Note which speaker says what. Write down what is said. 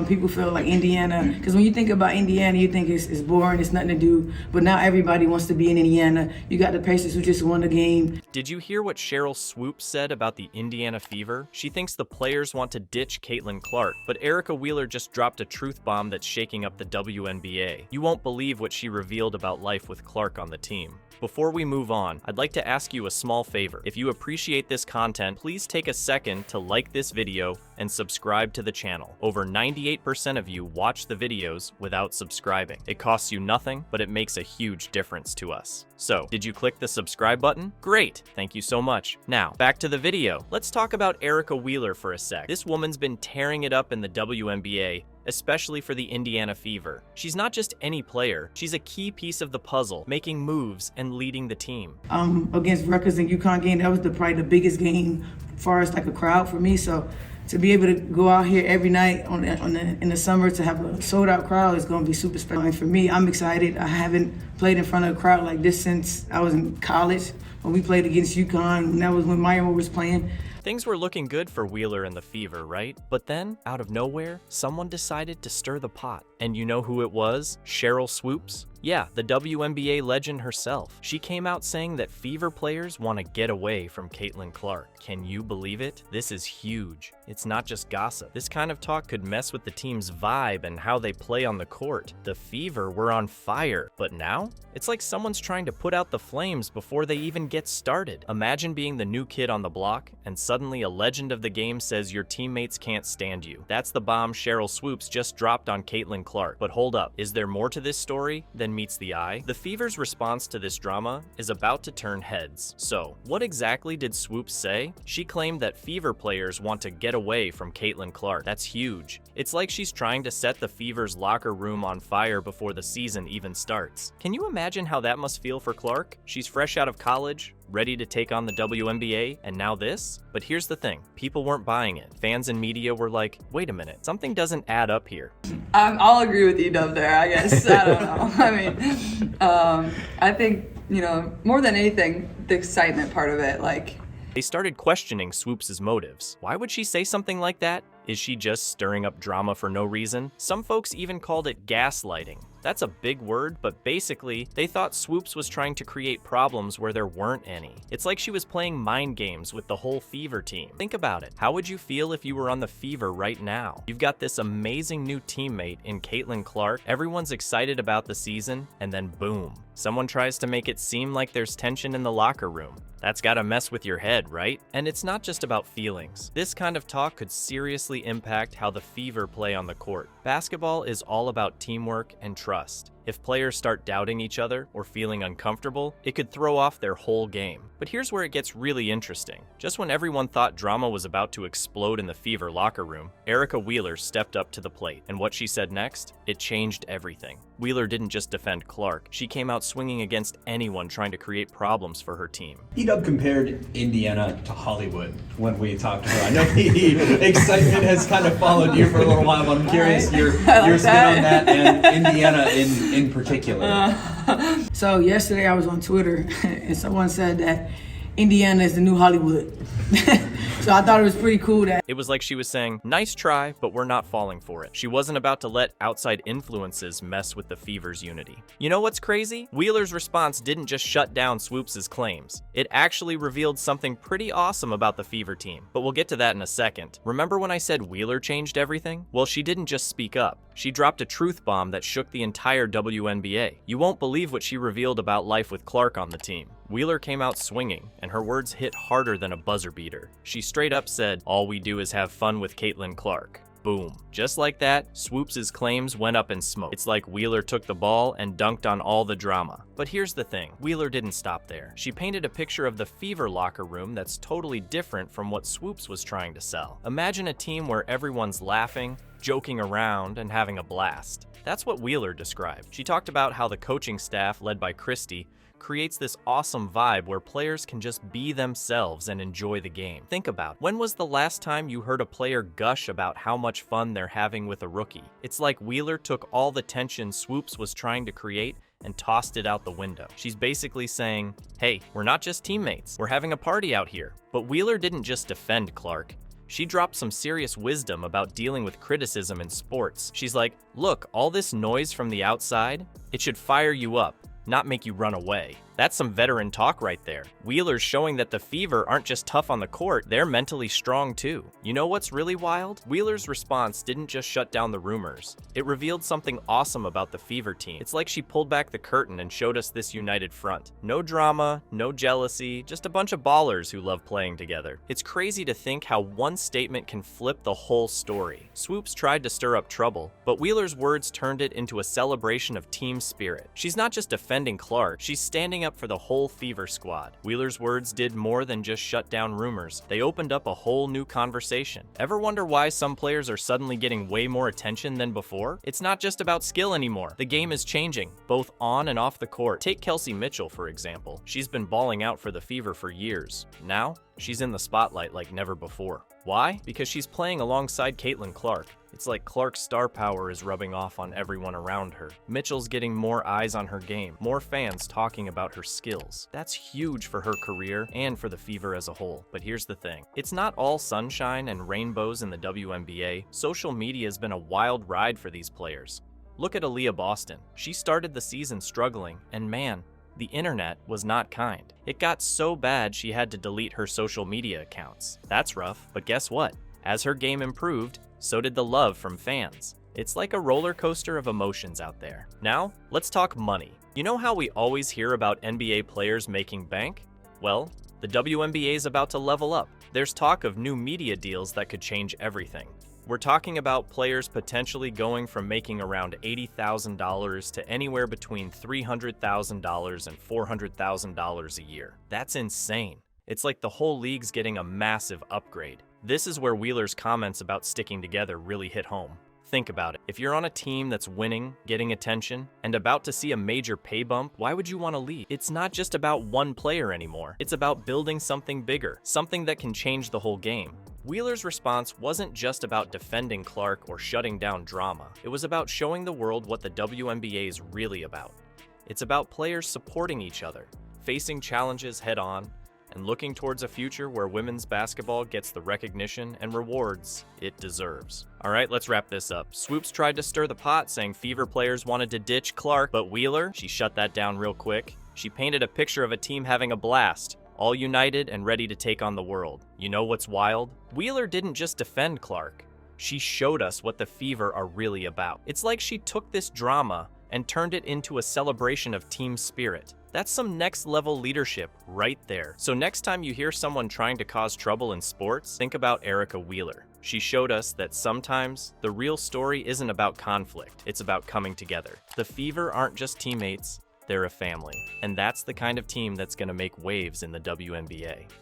Speaker 1: people feel like Indiana, because when you think about Indiana, you think it's boring, it's nothing to do. But now everybody wants to be in Indiana. You got the Pacers who just won the game.
Speaker 2: Did you hear what Sheryl Swoopes said about the Indiana Fever? She thinks the players want to ditch Caitlin Clark, but Erica Wheeler just dropped a truth bomb that's shaking up the WNBA. You won't believe what she revealed about life with Clark on the team. Before we move on, I'd like to ask you a small favor. If you appreciate this content, please take a second to like this video and subscribe to the channel. Over 98% of you watch the videos without subscribing. It costs you nothing, but it makes a huge difference to us. So, did you click the subscribe button? Great, thank you so much. Now, back to the video. Let's talk about Erica Wheeler for a sec. This woman's been tearing it up in the WNBA, especially for the Indiana Fever. She's not just any player, she's a key piece of the puzzle, making moves and leading the team.
Speaker 1: Against Rutgers and UConn game, that was probably the biggest game as far as like a crowd for me. So to be able to go out here every night in the summer to have a sold out crowd is going to be super special. And for me, I'm excited. I haven't played in front of a crowd like this since I was in college when we played against UConn, and that was when Myron was playing.
Speaker 2: Things were looking good for Wheeler and the Fever, right? But then, out of nowhere, someone decided to stir the pot. And you know who it was? Sheryl Swoopes? Yeah, the WNBA legend herself. She came out saying that Fever players want to get away from Caitlin Clark. Can you believe it? This is huge. It's not just gossip. This kind of talk could mess with the team's vibe and how they play on the court. The Fever were on fire, but now? It's like someone's trying to put out the flames before they even get started. Imagine being the new kid on the block, and suddenly a legend of the game says your teammates can't stand you. That's the bomb Sheryl Swoopes just dropped on Caitlin Clark. But hold up, is there more to this story than meets the eye? The Fever's response to this drama is about to turn heads. So, what exactly did Swoopes say? She claimed that Fever players want to get away from Caitlin Clark. That's huge. It's like she's trying to set the Fever's locker room on fire before the season even starts. Can you imagine how that must feel for Clark? She's fresh out of college, ready to take on the WNBA, and now this? But here's the thing, people weren't buying it. Fans and media were like, wait a minute, something doesn't add up here.
Speaker 3: I'll agree with you, Dub, there, I guess. I don't know. I mean, I think, more than anything, the excitement part of it,
Speaker 2: They started questioning Swoopes' motives. Why would she say something like that? Is she just stirring up drama for no reason? Some folks even called it gaslighting. That's a big word, but basically, they thought Swoopes was trying to create problems where there weren't any. It's like she was playing mind games with the whole Fever team. Think about it. How would you feel if you were on the Fever right now? You've got this amazing new teammate in Caitlin Clark, everyone's excited about the season, and then boom, someone tries to make it seem like there's tension in the locker room. That's gotta mess with your head, right? And it's not just about feelings. This kind of talk could seriously impact how the Fever play on the court. Basketball is all about teamwork and trust. If players start doubting each other or feeling uncomfortable, it could throw off their whole game. But here's where it gets really interesting. Just when everyone thought drama was about to explode in the Fever locker room, Erica Wheeler stepped up to the plate. And what she said next? It changed everything. Wheeler didn't just defend Clark. She came out swinging against anyone trying to create problems for her team.
Speaker 4: E-Dub compared Indiana to Hollywood when we talked to her. I know the excitement has kind of followed you for a little while, but I'm curious your spin on that and Indiana in particular.
Speaker 1: So yesterday I was on Twitter and someone said that Indiana is the new Hollywood. So I thought it was pretty cool that
Speaker 2: it was like she was saying, nice try, but we're not falling for it. She wasn't about to let outside influences mess with the Fever's unity. You know what's crazy? Wheeler's response didn't just shut down Swoopes' claims. It actually revealed something pretty awesome about the Fever team, but we'll get to that in a second. Remember when I said Wheeler changed everything? Well, she didn't just speak up. She dropped a truth bomb that shook the entire WNBA. You won't believe what she revealed about life with Clark on the team. Wheeler came out swinging, and her words hit harder than a buzzer beater. She straight up said, all we do is have fun with Caitlin Clark. Boom. Just like that, Swoopes' claims went up in smoke. It's like Wheeler took the ball and dunked on all the drama. But here's the thing, Wheeler didn't stop there. She painted a picture of the Fever locker room that's totally different from what Swoopes was trying to sell. Imagine a team where everyone's laughing, joking around, and having a blast. That's what Wheeler described. She talked about how the coaching staff, led by Christie, creates this awesome vibe where players can just be themselves and enjoy the game. Think about, when was the last time you heard a player gush about how much fun they're having with a rookie? It's like Wheeler took all the tension Swoopes was trying to create and tossed it out the window. She's basically saying, hey, we're not just teammates, we're having a party out here. But Wheeler didn't just defend Clark. She dropped some serious wisdom about dealing with criticism in sports. She's like, look, all this noise from the outside, it should fire you up, not make you run away. That's some veteran talk right there. Wheeler's showing that the Fever aren't just tough on the court, they're mentally strong too. You know what's really wild? Wheeler's response didn't just shut down the rumors. It revealed something awesome about the Fever team. It's like she pulled back the curtain and showed us this united front. No drama, no jealousy, just a bunch of ballers who love playing together. It's crazy to think how one statement can flip the whole story. Swoopes tried to stir up trouble, but Wheeler's words turned it into a celebration of team spirit. She's not just defending Clark, she's standing up for the whole Fever squad. Wheeler's words did more than just shut down rumors. They opened up a whole new conversation. Ever wonder why some players are suddenly getting way more attention than before? It's not just about skill anymore. The game is changing, both on and off the court. Take Kelsey Mitchell, for example. She's been balling out for the Fever for years. Now, she's in the spotlight like never before. Why? Because she's playing alongside Caitlin Clark. It's like Clark's star power is rubbing off on everyone around her. Mitchell's getting more eyes on her game, more fans talking about her skills. That's huge for her career and for the Fever as a whole. But here's the thing. It's not all sunshine and rainbows in the WNBA. Social media has been a wild ride for these players. Look at Aaliyah Boston. She started the season struggling, and man, the internet was not kind. It got so bad she had to delete her social media accounts. That's rough, but guess what? As her game improved, so did the love from fans. It's like a roller coaster of emotions out there. Now, let's talk money. You know how we always hear about NBA players making bank? Well, the WNBA is about to level up. There's talk of new media deals that could change everything. We're talking about players potentially going from making around $80,000 to anywhere between $300,000 and $400,000 a year. That's insane. It's like the whole league's getting a massive upgrade. This is where Wheeler's comments about sticking together really hit home. Think about it. If you're on a team that's winning, getting attention, and about to see a major pay bump, why would you want to leave? It's not just about one player anymore. It's about building something bigger, something that can change the whole game. Wheeler's response wasn't just about defending Clark or shutting down drama. It was about showing the world what the WNBA is really about. It's about players supporting each other, facing challenges head-on, and looking towards a future where women's basketball gets the recognition and rewards it deserves. All right, let's wrap this up. Swoopes tried to stir the pot, saying Fever players wanted to ditch Clark, but Wheeler, she shut that down real quick. She painted a picture of a team having a blast, all united and ready to take on the world. You know what's wild? Wheeler didn't just defend Clark. She showed us what the Fever are really about. It's like she took this drama and turned it into a celebration of team spirit. That's some next level leadership right there. So next time you hear someone trying to cause trouble in sports, think about Erica Wheeler. She showed us that sometimes the real story isn't about conflict, it's about coming together. The Fever aren't just teammates, they're a family. And that's the kind of team that's gonna make waves in the WNBA.